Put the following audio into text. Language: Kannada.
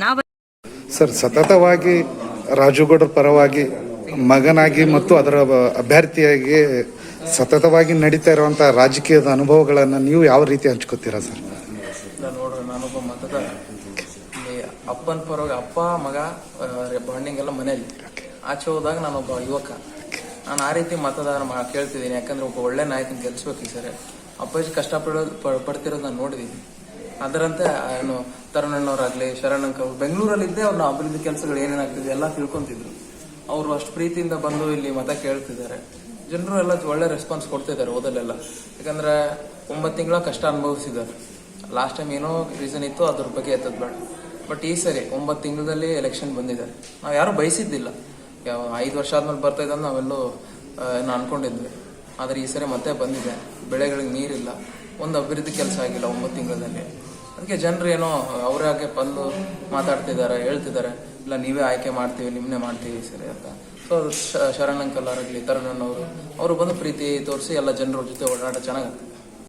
ನಾವು ಸರ್, ಸತತವಾಗಿ ರಾಜುಗೌಡರ ಪರವಾಗಿ ಮಗನಾಗಿ ಮತ್ತು ಅದರ ಅಭ್ಯರ್ಥಿಯಾಗಿ ಸತತವಾಗಿ ನಡೀತಾ ಇರುವಂಥ ರಾಜಕೀಯದ ಅನುಭವಗಳನ್ನು ನೀವು ಯಾವ ರೀತಿ ಹಂಚ್ಕೋತೀರಾ ಸರ್? ನೋಡ್ರಿ, ನಾನೊಬ್ಬ ಮತದಾರ. ಇಲ್ಲಿ ಅಪ್ಪನ ಪರವಾಗಿ ಅಪ್ಪ ಮಗ ಬಾಂಡಿಂಗ್ ಎಲ್ಲ ಮನೇಲಿ. ಆಚೆ ಹೋದಾಗ ನಾನೊಬ್ಬ ಯುವಕ. ನಾನು ಆ ರೀತಿ ಮತದಾರ ಕೇಳ್ತಿದ್ದೀನಿ. ಯಾಕಂದ್ರೆ ಒಬ್ಬ ಒಳ್ಳೆ ನಾಯಕನ ಗೆಲ್ಸ್ಬೇಕು ಈ ಸರಿ. ಅಪ್ಪಾಜಿ ಪಡ್ತಿರೋದು ನಾನು ನೋಡಿದ್ದೀನಿ. ಅದರಂತೆ ಏನು ತರುಣಣ್ಣವರಾಗ್ಲಿ, ಶರಣಂಕ ಅವ್ರು ಬೆಂಗಳೂರಲ್ಲಿದ್ದೇ ಅವ್ರನ್ನ ಅಭಿವೃದ್ಧಿ ಕೆಲಸಗಳು ಏನೇನಾಗ್ತಿದೆ ಎಲ್ಲ ತಿಳ್ಕೊಂತಿದ್ರು. ಅವರು ಅಷ್ಟು ಪ್ರೀತಿಯಿಂದ ಬಂದು ಇಲ್ಲಿ ಮತ ಕೇಳ್ತಿದ್ದಾರೆ. ಜನರು ಎಲ್ಲ ಒಳ್ಳೆ ರೆಸ್ಪಾನ್ಸ್ ಕೊಡ್ತಿದ್ದಾರೆ ಓದಲೆಲ್ಲ. ಯಾಕಂದ್ರೆ 9 ತಿಂಗಳ ಕಷ್ಟ ಅನುಭವಿಸಿದ್ದಾರೆ. ಲಾಸ್ಟ್ ಟೈಮ್ ಏನೋ ರೀಸನ್ ಇತ್ತು, ಅದ್ರ ಬಗ್ಗೆ ಎತ್ತದ್ ಬೇಡ. ಬಟ್ ಈ ಸರಿ 9 ತಿಂಗಳಲ್ಲಿ ಎಲೆಕ್ಷನ್ ಬಂದಿದ್ದಾರೆ. ನಾವು ಯಾರು ಬಯಸಿದ್ದಿಲ್ಲ. 5 ವರ್ಷ ಆದ್ಮೇಲೆ ಬರ್ತಾ ಇದ್ದ ನಾವೆಲ್ಲೂ ಏನೋ ಅನ್ಕೊಂಡಿದ್ವಿ. ಆದ್ರೆ ಈ ಸರಿ ಮತ್ತೆ ಬಂದಿದೆ. ಬೆಳೆಗಳಿಗೆ ನೀರಿಲ್ಲ, ಒಂದು ಅಭಿವೃದ್ಧಿ ಕೆಲಸ ಆಗಿಲ್ಲ 9 ತಿಂಗಳಲ್ಲಿ. ಅದಕ್ಕೆ ಜನರು ಏನೋ ಅವರಾಗೆ ಬಂದು ಮಾತಾಡ್ತಿದ್ದಾರೆ, ಹೇಳ್ತಿದ್ದಾರೆ, ಇಲ್ಲ ನೀವೇ ಆಯ್ಕೆ ಮಾಡ್ತೀವಿ, ನಿಮ್ಮನ್ನೇ ಮಾಡ್ತೀವಿ ಸರಿ ಅಂತ. ಸೊ ಶರಣ್ ಅಂಕಲ್ ಅವರಾಗ್ಲಿ, ತರುಣ್ ಅವರು ಬಂದು ಪ್ರೀತಿ ತೋರಿಸಿ ಎಲ್ಲ ಜನರ ಜೊತೆ ಓಡಾಟ ಚೆನ್ನಾಗಾಗ್ತದೆ.